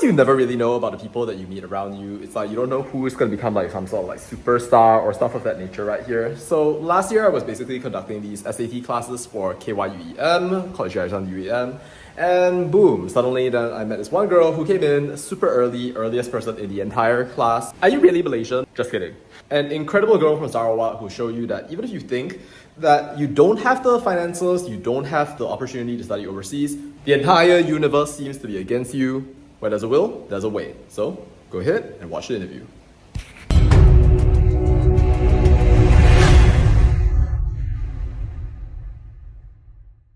you never really know about the people that you meet around you. It's like you don't know who is going to become like some sort of like superstar or stuff of that nature right here. So last year I was basically conducting these SAT classes for KYUEM, College Tunku UEM, and boom, suddenly then I met this one girl who came in super early, earliest person in the entire class. Are you really Malaysian? Just kidding. An incredible girl from Sarawak who showed you that even if you think that you don't have the finances, you don't have the opportunity to study overseas, the entire universe seems to be against you. Where there's a will, there's a way. So go ahead and watch the interview.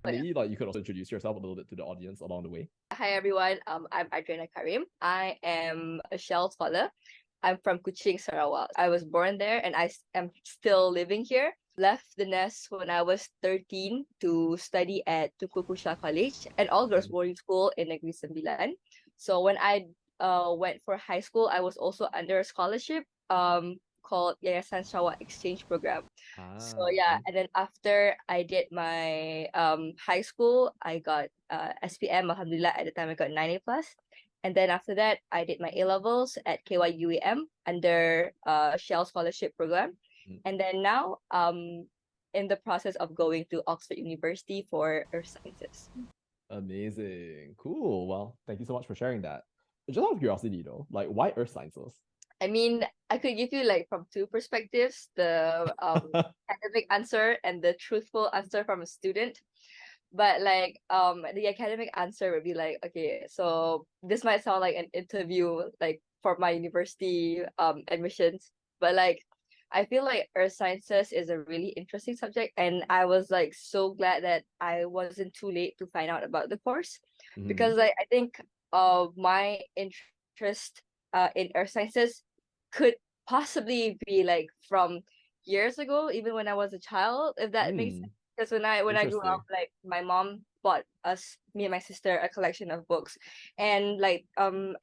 Maybe like you could also introduce yourself a little bit to the audience along the way. Hi everyone, I'm Adriana Karim. I am a Shell scholar. I'm from Kuching, Sarawak. I was born there and I am still living here. Left the nest when I was 13 to study at Tunku Kurshiah College, an all-girls boarding school in Negeri Sembilan. So when I went for high school, I was also under a scholarship called Yayasan Sarawak Exchange Program. So yeah, and then after I did my high school, I got SPM. Alhamdulillah, at the time I got 90 plus. And then after that, I did my A-levels at KYUEM under Shell Scholarship Program. And then now in the process of going to Oxford University for Earth Sciences. Amazing. Cool. Well, thank you so much for sharing that. Just out of curiosity though, like why Earth Sciences? I mean, I could give you like from two perspectives, the academic answer and the truthful answer from a student. But like the academic answer would be like, okay, so this might sound like an interview like for my university admissions, but like I feel like earth sciences is a really interesting subject, and I was like so glad that I wasn't too late to find out about the course, because like I think my interest in earth sciences could possibly be like from years ago, even when I was a child, if that makes sense. Because when I grew up, like my mom bought us, me and my sister, a collection of books, and like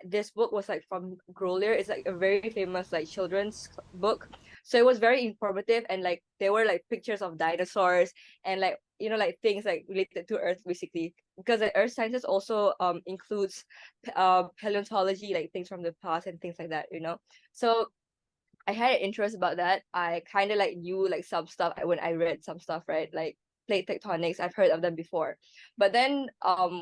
this book was like from Grolier. It's like a very famous like children's book, so it was very informative, and like there were like pictures of dinosaurs and like like things like related to Earth basically, because the Earth sciences also includes paleontology, like things from the past and things like that. So I had an interest about that. I kind of like knew like some stuff when I read some stuff, right? Like plate tectonics, I've heard of them before. But then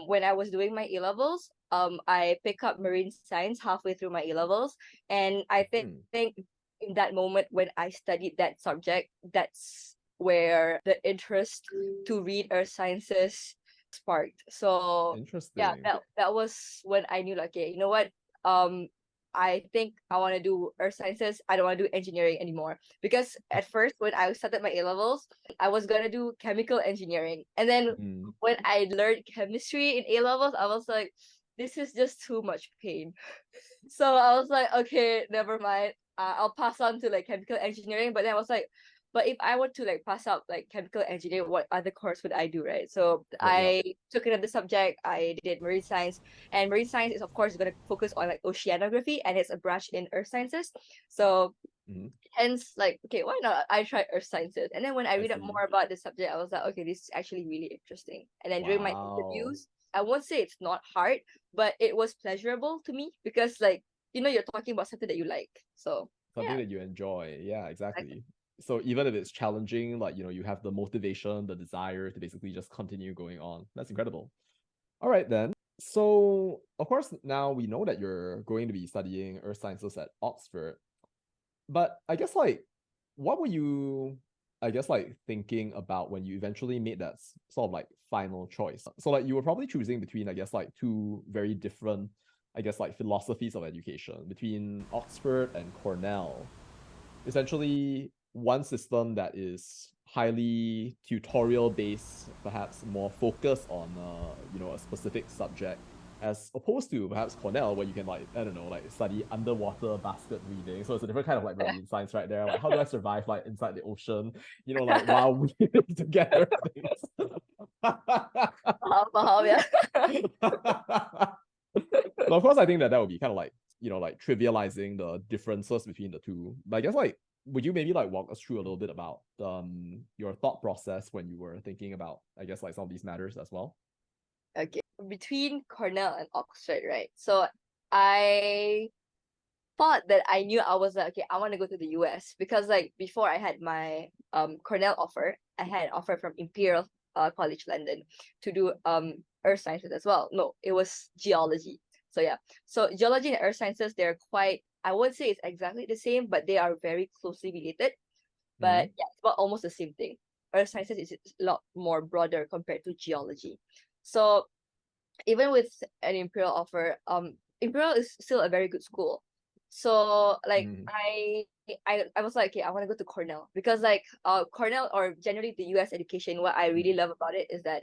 when I was doing my A-levels, I pick up marine science halfway through my A-levels. And I think in that moment when I studied that subject, that's where the interest to read earth sciences sparked. So yeah, that was when I knew like, okay, you know what? I think I want to do earth sciences. I don't want to do engineering anymore. Because at first, when I started my A-levels, I was going to do chemical engineering. And then when I learned chemistry in A-levels, I was like, this is just too much pain. So I was like, okay, never mind. I'll pass on to like chemical engineering. But then I was like, but if I were to like pass out like chemical engineering, what other course would I do, right? So I took another subject. I did marine science, and marine science is of course going to focus on like oceanography, and it's a branch in earth sciences. So hence, like, okay, why not? I try earth sciences, and then when I read up more about the subject, I was like, okay, this is actually really interesting. And then during my interviews, I won't say it's not hard, but it was pleasurable to me because like you're talking about something that you like, so something that you enjoy. Yeah, exactly. So even if it's challenging, like you have the motivation, the desire to basically just continue going on. That's incredible. All right then. So of course now we know that you're going to be studying earth sciences at Oxford, but I guess like what were you like thinking about when you eventually made that sort of like final choice? So like you were probably choosing between I guess like two very different like philosophies of education, between Oxford and Cornell. Essentially one system that is highly tutorial based, perhaps more focused on a specific subject, as opposed to perhaps Cornell, where you can like I don't know, like study underwater basket weaving. So it's a different kind of like marine science right there. Like how do I survive like inside the ocean, like while weaving together things. yeah. But of course, I think that would be kind of like like trivializing the differences between the two. But I guess like would you maybe like walk us through a little bit about your thought process when you were thinking about I guess like some of these matters as well? Okay, between Cornell and Oxford, right? So I thought that I knew I was like, okay, I want to go to the US because like before I had my Cornell offer, I had an offer from Imperial College London to do earth sciences as well. No, it was geology. So yeah. So geology and earth sciences, they're quite, I won't say it's exactly the same, but they are very closely related. But yeah, it's about almost the same thing. Earth sciences is a lot more broader compared to geology. So even with an Imperial offer, Imperial is still a very good school. So like I was like, okay, I want to go to Cornell because like Cornell or generally the US education, what I really love about it is that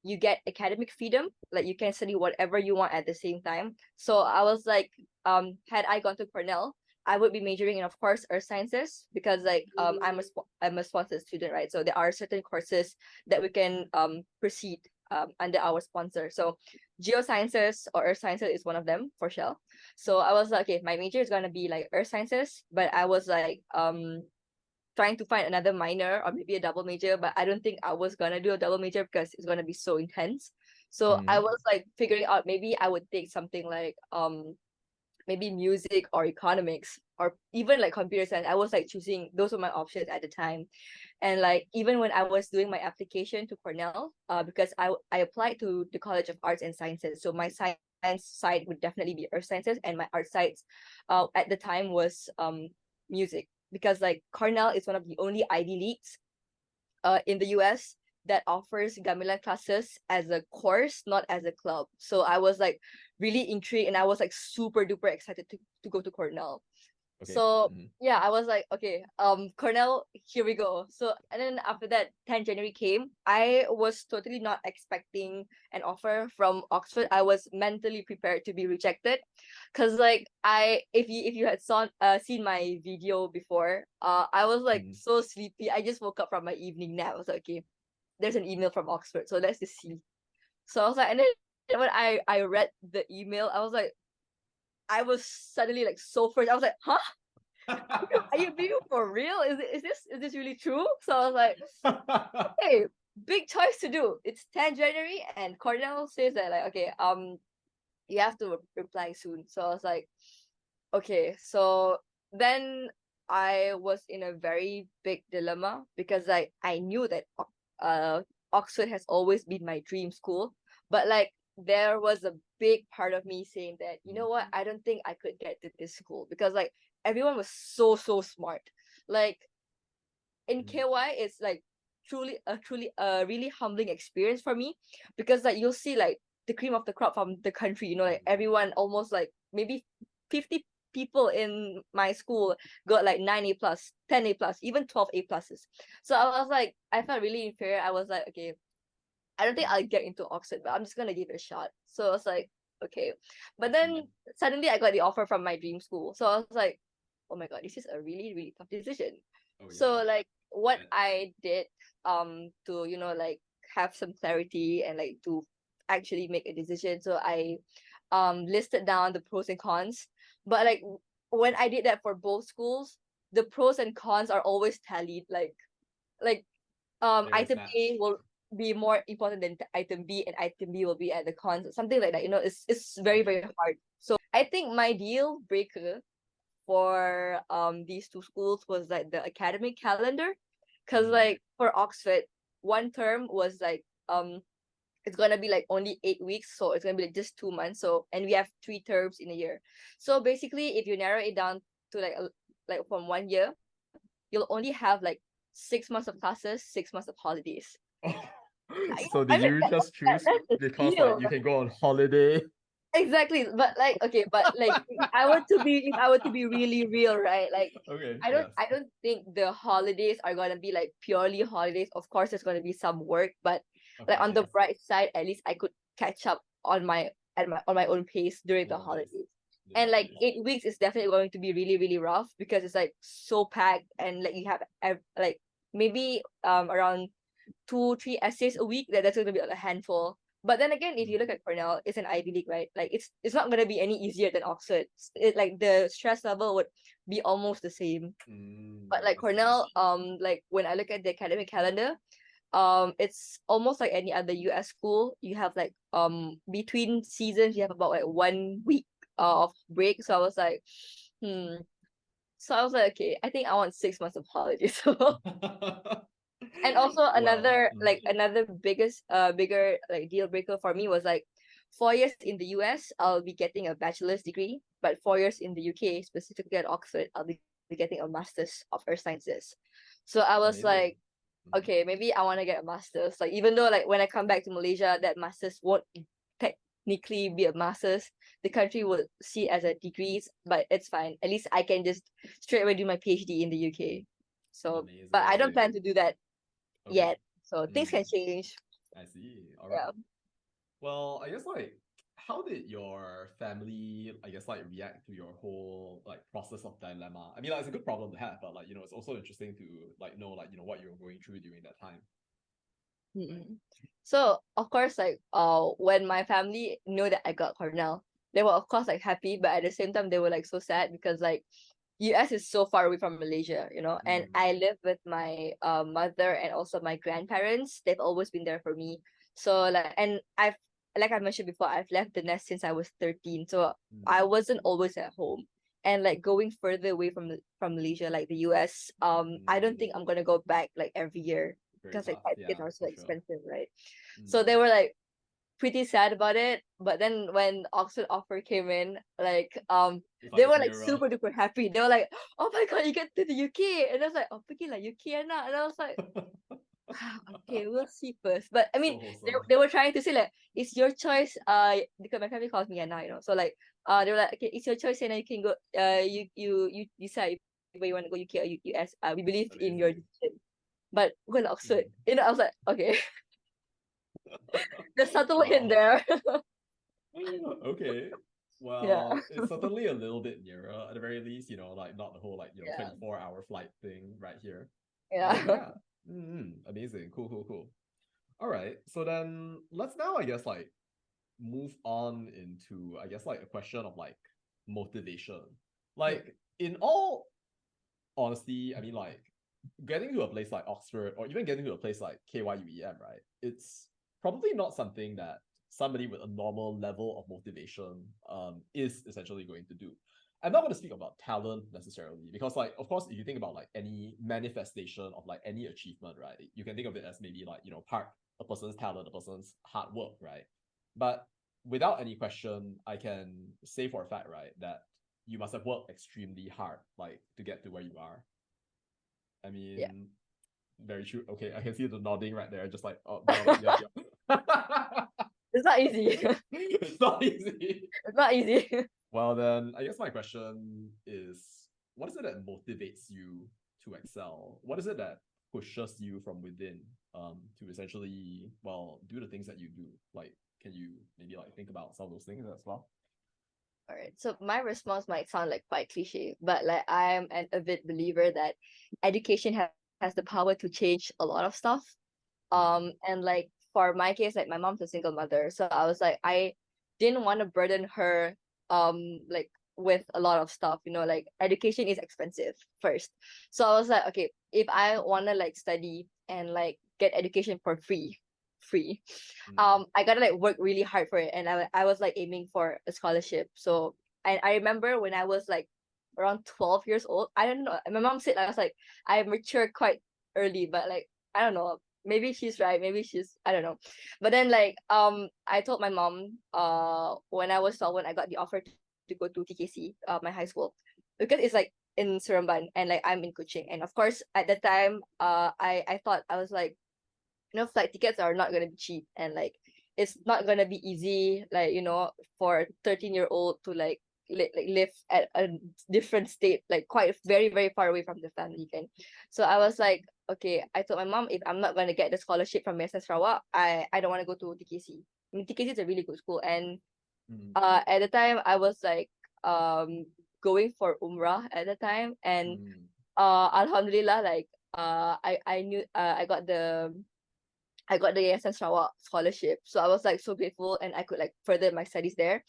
you get academic freedom, like you can study whatever you want at the same time. So I was like, had I gone to Cornell, I would be majoring in, of course, earth sciences because like I'm a sponsored student, right? So there are certain courses that we can proceed under our sponsor. So geosciences or earth sciences is one of them for Shell. So I was like, okay, my major is gonna be like earth sciences, but I was like trying to find another minor or maybe a double major, but I don't think I was gonna do a double major because it's gonna be so intense. So I was like figuring out maybe I would take something like maybe music or economics or even like computer science. I was like choosing, those were my options at the time. And like even when I was doing my application to Cornell, because I applied to the College of Arts and Sciences. So my science side would definitely be earth sciences, and my art sides at the time was music, because like Cornell is one of the only Ivy Leagues in the US that offers gamelan classes as a course, not as a club. So I was like really intrigued and I was like super duper excited to go to Cornell. Okay. So yeah, I was like, okay, Cornell, here we go. So and then after that, 10 January came. I was totally not expecting an offer from Oxford. I was mentally prepared to be rejected. Cause like if you had seen my video before, I was like so sleepy. I just woke up from my evening nap. I was like, okay, there's an email from Oxford, so let's just see. So I was like, and then when I read the email, I was like, I was suddenly like so first. I was like, huh? Are you being for real? Is this really true? So I was like, okay, big choice to do. It's 10 January and Cornell says that like, okay, you have to reply soon. So I was like, okay. So then I was in a very big dilemma because like I knew that Oxford has always been my dream school, but like there was a big part of me saying that, you know what, I don't think I could get to this school because like everyone was so smart. Like in KY, it's like truly a really humbling experience for me because like you'll see like the cream of the crop from the country, you know, like everyone almost like maybe 50 people in my school got like 9 A plus, 10 A plus, even 12 A pluses. So I was like, I felt really inferior. I was like, okay, I don't think I'll get into Oxford, but I'm just gonna give it a shot. So I was like, okay. But then suddenly I got the offer from my dream school. So I was like, oh my god, this is a really tough decision. So like what I did to, you know, like have some clarity and like to actually make a decision. So I listed down the pros and cons. But like when I did that for both schools, the pros and cons are always tallied. Like item A will be more important than item B, and item B will be at the cons, something like that. You know, it's very hard. So I think my deal breaker for these two schools was like the academic calendar, because like for Oxford, one term was like it's gonna be like only 8 weeks, so it's gonna be like just 2 months. So and we have 3 terms in a year. So basically, if you narrow it down to like from 1 year, you'll only have like 6 months of classes, 6 months of holidays. So I did mean, you just choose that's the because deal. like you can go on holiday? Exactly, but like okay, but like if I were to be really real, right? Like Okay, I yes. don't think the holidays are gonna be like purely holidays. Of course, there's gonna be some work, but like on the Yes. bright side, at least I could catch up on my own pace during the Oh, yes. holidays. And like 8 weeks is definitely going to be really rough because it's like so packed and like you have like maybe around 2-3 essays a week. That's gonna be like a handful. But then again, if you look at Cornell, it's an Ivy League, right? Like it's not gonna be any easier than Oxford. Like the stress level would be almost the same. But like Cornell, like when I look at the academic calendar, it's almost like any other US school. You have like between seasons, you have about like 1 week of break. So I was like, So I was like, okay, I think I want 6 months of holidays. And also Well, another bigger like deal breaker for me was like 4 years in the US, I'll be getting a bachelor's degree, but 4 years in the UK, specifically at Oxford, I'll be getting a master's of earth sciences. So I was amazing. like, okay, maybe I want to get a master's. Like even though like when I come back to Malaysia, that master's won't technically be a master's. The country would see it as a degree, but it's fine. At least I can just straight away do my PhD in the UK. So, but I don't Amazing. plan to do that Okay. yet. So things can change. I see. All right. Yeah. Well, I guess like how did your family, I guess, like react to your whole like process of dilemma? I mean, like it's a good problem to have, but like, it's also interesting to like know like, what you're going through during that time. Mm-mm. So of course, like when my family knew that I got Cornell, they were of course like happy, but at the same time they were like so sad because like US is so far away from Malaysia, and I live with my mother and also my grandparents. They've always been there for me. So like, and like I mentioned before, I've left the nest since I was 13. So I wasn't always at home. And like going further away from Malaysia, like the US, I don't think I'm gonna go back like every year Very because like tough. flight tickets Yeah, are so for sure. expensive, right? So they were like pretty sad about it. But then when Oxford offer came in, like It's they like it's were like nearer. super duper happy. They were like, "Oh my god, you get to the UK!" And I was like, "Oh, pergi lah UK anak." And I was like, "Okay, we'll see first." But I mean, So wholesome. they were trying to say like, "It's your choice." Because my family calls me Anna, So like, they were like, "Okay, it's your choice, and you can go. You decide whether you want to go UK or US. We believe in your Amazing. decision." But when Oxford, I was like, okay, there's subtle in Wow. there. Okay. Yeah. Well, it's certainly a little bit nearer at the very least, like not the whole like, Yeah. 24-hour flight thing right here. But Yeah. yeah. Amazing. Cool, cool, cool. All right. So then let's now, I guess, like move on into, I guess, like a question of like motivation. Like in all honesty, I mean, like getting to a place like Oxford or even getting to a place like KYUEM, right? It's probably not something that somebody with a normal level of motivation is essentially going to do. I'm not going to speak about talent necessarily because, like, of course, if you think about like any manifestation of like any achievement, right, you can think of it as maybe like, part a person's talent, a person's hard work, right? But without any question, I can say for a fact, right, that you must have worked extremely hard, like, to get to where you are. I Yeah. mean, very true. Okay, I can see the nodding right there, just like, oh, well, yep, yep. It's not easy. It's not easy. It's not easy. Well, then, I guess my question is, what is it that motivates you to excel? What is it that pushes you from within to essentially, well, do the things that you do? Like, can you maybe like think about some of those things as well? All right. So my response might sound like quite cliche, but like I'm an avid believer that education has the power to change a lot of stuff. And like for my case, like my mom's a single mother, so I was like, I didn't want to burden her like with a lot of stuff, like education is expensive first. So I was like, okay, if I want to like study and like get education for free, I gotta like work really hard for it, and I was like aiming for a scholarship. So I remember when I was like around 12 years old, I don't know, my mom said I was like, I matured quite early, but like I don't know, maybe she's right, maybe she's, I don't know. But then like I told my mom when I was 12, when I got the offer to go to TKC, my high school, because it's like in Seremban and like I'm in Kuching. And of course at that time I thought, I was like, flight tickets are not gonna be cheap, and like it's not gonna be easy, like for a 13-year-old to like live at a different state, like quite very very far away from the family can. So I was like, okay, I told my mom, if I'm not gonna get the scholarship from SN Sarawak, I don't want to go to TKC. I mean, TKC is a really good school, and at the time I was like going for Umrah at the time, and Alhamdulillah, like I knew I got the SN Sarawak scholarship. So I was like so grateful, and I could like further my studies there,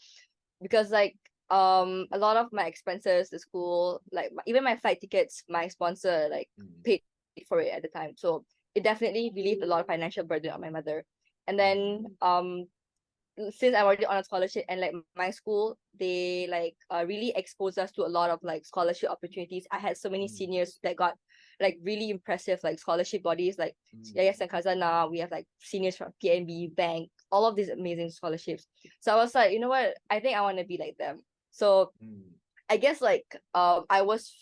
because like a lot of my expenses, the school, like even my flight tickets, my sponsor like paid for it at the time. So it definitely relieved a lot of financial burden on my mother. And then since I'm already on a scholarship, and like my school, they like really exposed us to a lot of like scholarship opportunities. I had so many seniors that got like really impressive like scholarship bodies, like Yayasan and Khazanah. We have like seniors from PNB Bank, all of these amazing scholarships. So I was like, you know what, I think I want to be like them. So I guess like I was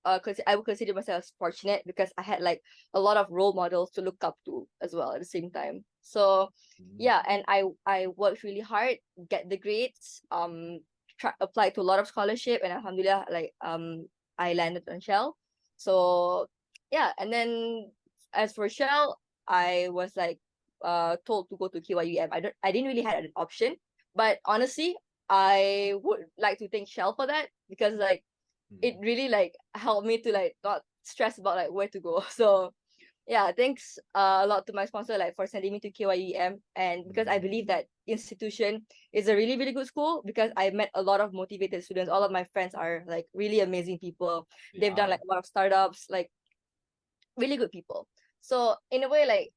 I would consider myself fortunate because I had like a lot of role models to look up to as well at the same time. So yeah, and I worked really hard, get the grades, apply to a lot of scholarship, and alhamdulillah, like I landed on Shell. So yeah, and then as for Shell, I was like told to go to KYUEM. I didn't really have an option, but honestly, I would like to thank Shell for that, because like it really like helped me to like not stress about like where to go. So yeah, thanks a lot to my sponsor like for sending me to KYUEM, and because I believe that institution is a really really good school, because I met a lot of motivated students. All of my friends are like really amazing people. They've done like a lot of startups, like really good people. So in a way, like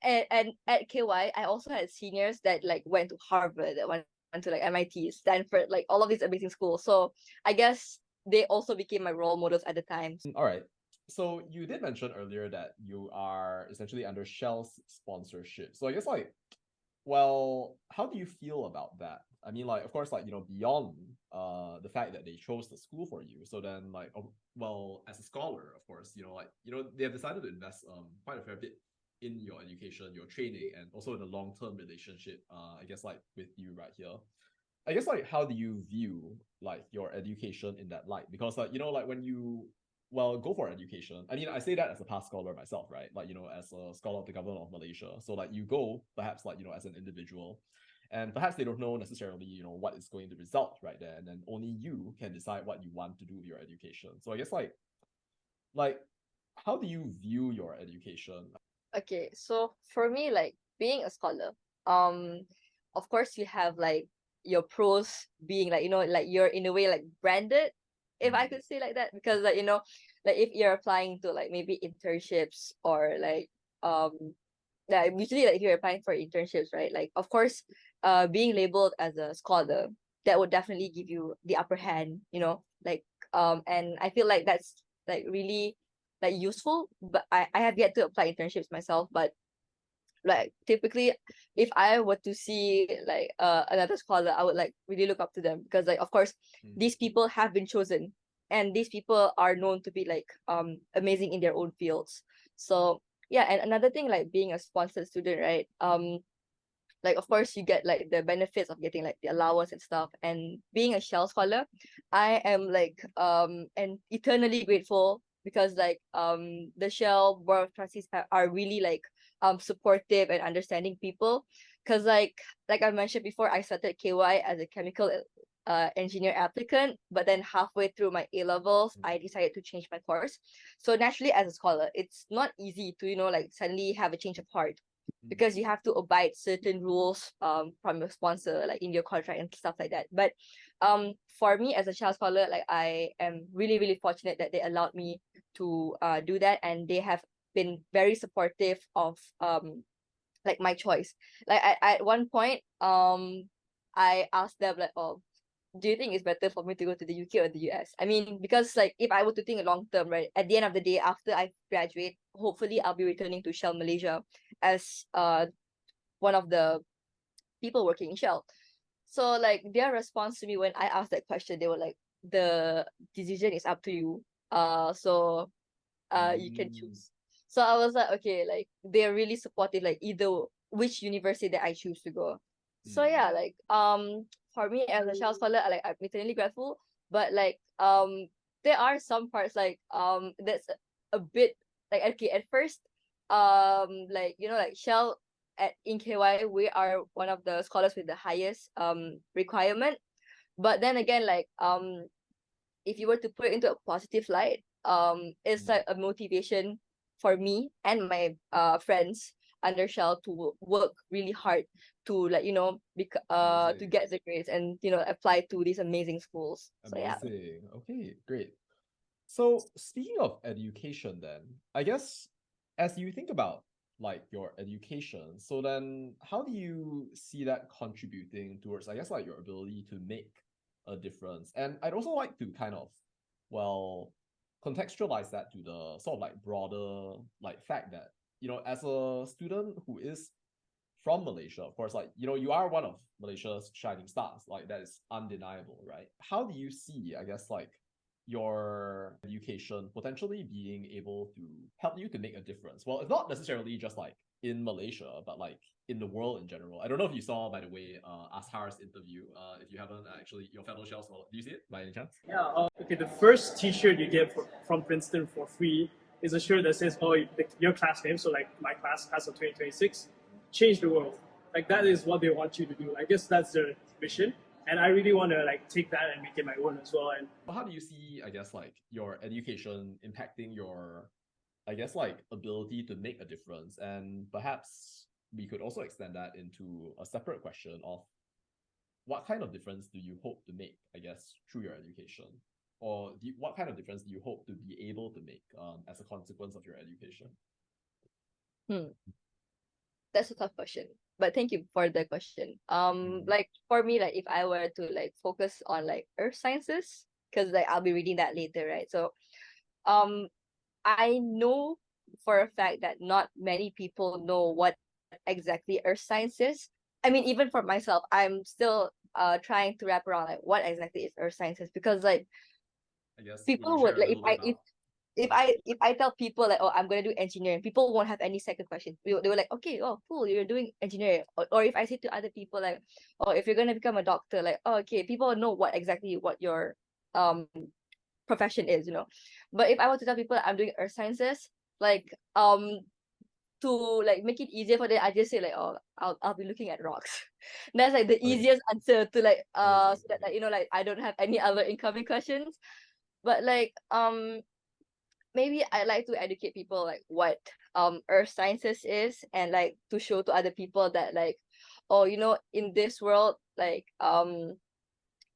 and at KY, I also had seniors that like went to Harvard, that went to like MIT, Stanford, like all of these amazing schools. So I guess they also became my role models at the time. All right. So you did mention earlier that you are essentially under Shell's sponsorship. So I guess like, well, how do you feel about that? I mean, like, of course, like, beyond the fact that they chose the school for you. So then like, well, as a scholar, of course, like, they have decided to invest quite a fair bit in your education, your training, and also in a long-term relationship, I guess like with you right here. I guess like, how do you view like your education in that light? Because like, like when you go for education, I mean, I say that as a past scholar myself, right? Like, as a scholar of the government of Malaysia. So like you go perhaps like, as an individual, and perhaps they don't know necessarily, what is going to result right there. And then only you can decide what you want to do with your education. So I guess like how do you view your education? Okay, so for me, like being a scholar, of course you have like your pros being like, like you're in a way like branded, if I could say like that, because like, like if you're applying to like maybe internships or like yeah, usually like if you're applying for internships, right? Like of course, being labeled as a scholar, that would definitely give you the upper hand, like and I feel like that's like really like useful. But I have yet to apply internships myself, but like typically if I were to see like another scholar, I would like really look up to them, because like of course these people have been chosen, and these people are known to be like amazing in their own fields. So yeah, and another thing, like being a sponsored student, right? Like of course you get like the benefits of getting like the allowance and stuff, and being a Shell scholar, I am like and eternally grateful, because like the Shell board of trustees are really like supportive and understanding people, because like I mentioned before, I started KY as a chemical engineer applicant, but then halfway through my A levels I decided to change my course. So naturally, as a scholar, it's not easy to like suddenly have a change of heart, because you have to abide certain rules from your sponsor, like in your contract and stuff like that. But for me as a child scholar, like I am really really fortunate that they allowed me to do that, and they have been very supportive of like my choice. Like at one point I asked them like, oh, do you think it's better for me to go to the UK or the US? I mean, because like if I were to think long term, right, at the end of the day, after I graduate, hopefully I'll be returning to Shell Malaysia as one of the people working in Shell. So like their response to me when I asked that question, they were like, the decision is up to you. So you can choose. So I was like, okay, like they're really supportive, like either which university that I choose to go. So yeah, like for me as a Shell scholar, like I'm eternally grateful. But like there are some parts like that's a bit like, okay, at first like like Shell at in KY, we are one of the scholars with the highest requirement. But then again, like if you were to put it into a positive light, it's like a motivation for me and my friends under Shell to work really hard to like to get the grades and apply to these amazing schools. So yeah. Amazing. Okay, great. So speaking of education then, I guess as you think about like your education. So then how do you see that contributing towards, I guess, like your ability to make a difference? And I'd also like to kind of, well, contextualize that to the sort of like broader like fact that, you know, as a student who is from Malaysia, of course, like, you know, you are one of Malaysia's shining stars, like that is undeniable, right? How do you see, I guess, like your education potentially being able to help you to make a difference? Well, it's not necessarily just like in Malaysia, but like in the world in general. I don't know if you saw, by the way, Ashar's interview. If you haven't, actually, your fellow shells, do you see it by any chance? Yeah, okay, the first t-shirt you get from Princeton for free is a shirt that says, oh, your class name, so like my class of 2026, change the world. Like that is what they want you to do. I guess that's their mission. And I really want to like take that and make it my own as well. And how do you see, I guess, like your education impacting your, I guess, like ability to make a difference? And perhaps we could also extend that into a separate question of what kind of difference do you hope to make, I guess, through your education? Or what kind of difference do you hope to be able to make as a consequence of your education? That's a tough question, but thank you for the question. Like for me, like if I were to like focus on like earth sciences, because like I'll be reading that later, right? So I know for a fact that not many people know what exactly earth science is. I mean, even for myself, I'm still trying to wrap around like what exactly is earth sciences, because like I guess people would like if I tell people like, oh, I'm gonna do engineering, people won't have any second question. They were like, okay, oh cool, you're doing engineering. Or if I say to other people like, oh, if you're gonna become a doctor, like, oh, okay, people know what exactly what your profession is, you know. But if I were to tell people I'm doing earth sciences, like to like make it easier for them, I just say like, oh, I'll be looking at rocks. That's like the easiest answer to like so that like, you know, like I don't have any other incoming questions. But like maybe I like to educate people like what earth sciences is, and like to show to other people that like, oh, you know, in this world, like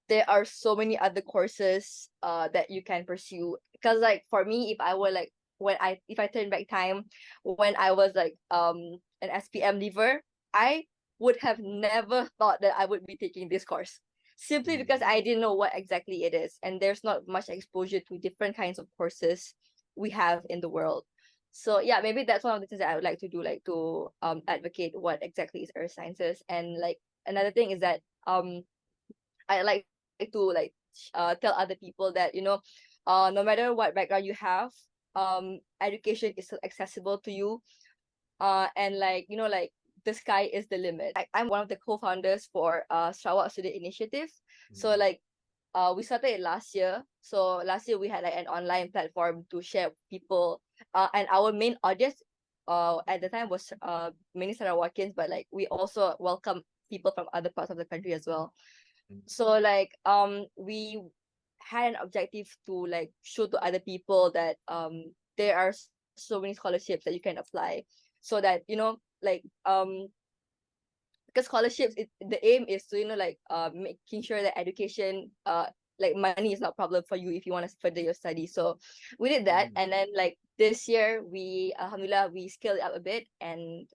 there are so many other courses that you can pursue. Because like for me, if I were like if I turn back time when I was like an SPM leaver, I would have never thought that I would be taking this course, simply because I didn't know what exactly it is, and there's not much exposure to different kinds of courses we have in the world. So yeah, maybe that's one of the things that I would like to do, like to advocate what exactly is earth sciences. And like another thing is that I like to like tell other people that, you know, no matter what background you have, education is still accessible to you, and like, you know, like the sky is the limit. I'm one of the co-founders for Sarawak Student Initiative. So like we started it last year. So last year we had like an online platform to share with people, and our main audience at the time was mainly Sarawakians, but like we also welcome people from other parts of the country as well. So like we had an objective to like show to other people that there are so many scholarships that you can apply, so that, you know, like because scholarships, the aim is to, you know, like making sure that education, like money is not a problem for you if you want to further your study. So we did that, and then like this year we alhamdulillah we scaled it up a bit, and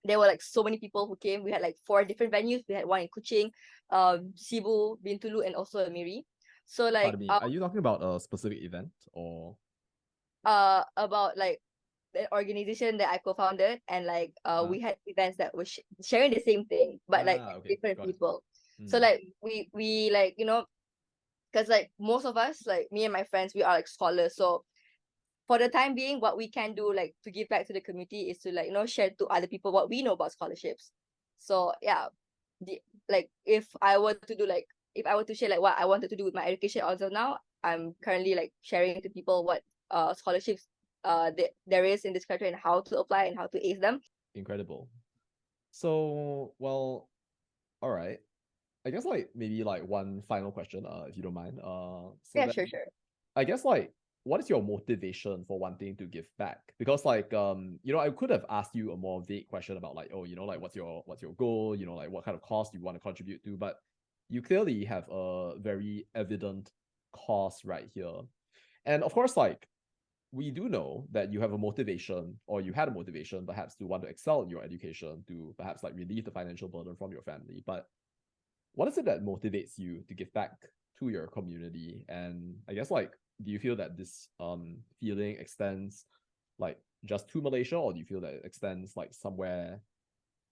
there were like so many people who came. We had like 4 different venues. We had one in Kuching, Cebu, Bintulu, and also Amiri. So like Pardon me, are you talking about a specific event or about like the organization that I co-founded, and like we had events that were sharing the same thing, but like okay, different people. So like we like, you know, because like most of us, like me and my friends, we are like scholars. So for the time being, what we can do like to give back to the community is to like, you know, share to other people what we know about scholarships. So yeah, like if I were to share like what I wanted to do with my education also now, I'm currently like sharing to people what scholarships there is in this country and how to apply and how to ace them. Incredible. So, well, all right. I guess like maybe like one final question, if you don't mind. Yeah, sure. I guess like what is your motivation for wanting to give back? Because like you know, I could have asked you a more vague question about like, oh, you know, like what's your goal, you know, like what kind of cause you want to contribute to, but you clearly have a very evident cause right here. And of course, like we do know that you have a motivation, or you had a motivation perhaps to want to excel in your education, to perhaps like relieve the financial burden from your family. But what is it that motivates you to give back to your community? And I guess like, do you feel that this feeling extends like just to Malaysia, or do you feel that it extends like somewhere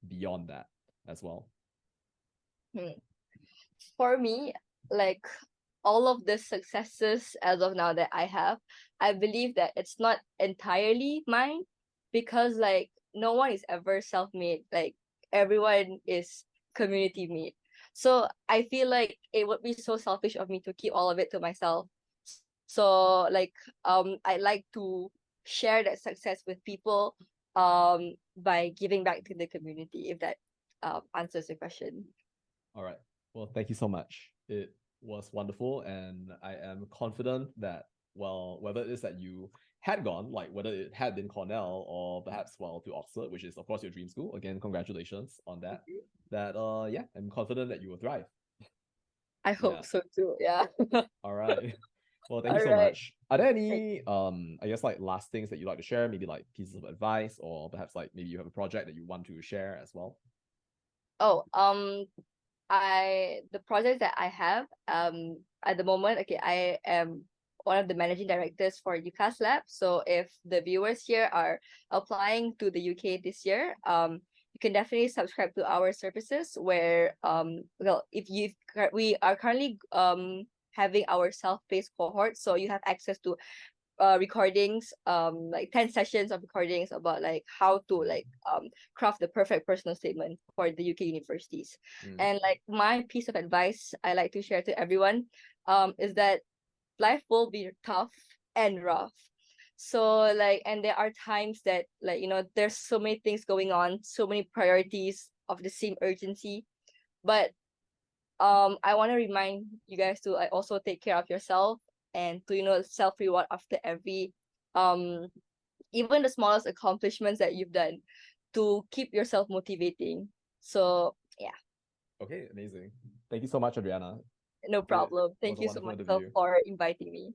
beyond that as well? For me, like all of the successes as of now that I have, I believe that it's not entirely mine, because like no one is ever self-made. Like everyone is community made. So I feel like it would be so selfish of me to keep all of it to myself. So like I like to share that success with people by giving back to the community, if that answers the question. All right. Well, thank you so much. It was wonderful, and I am confident that, well, whether it is that you had gone, like whether it had been Cornell or perhaps, well, to Oxford, which is of course your dream school. Again, congratulations on that. That yeah, I'm confident that you will thrive. I hope so too. Yeah. All right. Well, thank you All so right. much. Are there any I guess like last things that you'd like to share? Maybe like pieces of advice, or perhaps like maybe you have a project that you want to share as well? Oh, the project that I have at the moment, okay, I am one of the managing directors for UCAS Lab. So if the viewers here are applying to the UK this year, you can definitely subscribe to our services, where well, if you we are currently having our self-paced cohort, so you have access to recordings, like 10 sessions of recordings about like how to like craft the perfect personal statement for the UK universities. And like my piece of advice I like to share to everyone is that life will be tough and rough. So like, and there are times that like, you know, there's so many things going on, so many priorities of the same urgency. But I want to remind you guys to like also take care of yourself, and to, you know, self-reward after every even the smallest accomplishments that you've done, to keep yourself motivating. So yeah. Okay, amazing. Thank you so much, Adriana. No It problem. was Thank a you so wonderful much interview. for inviting me.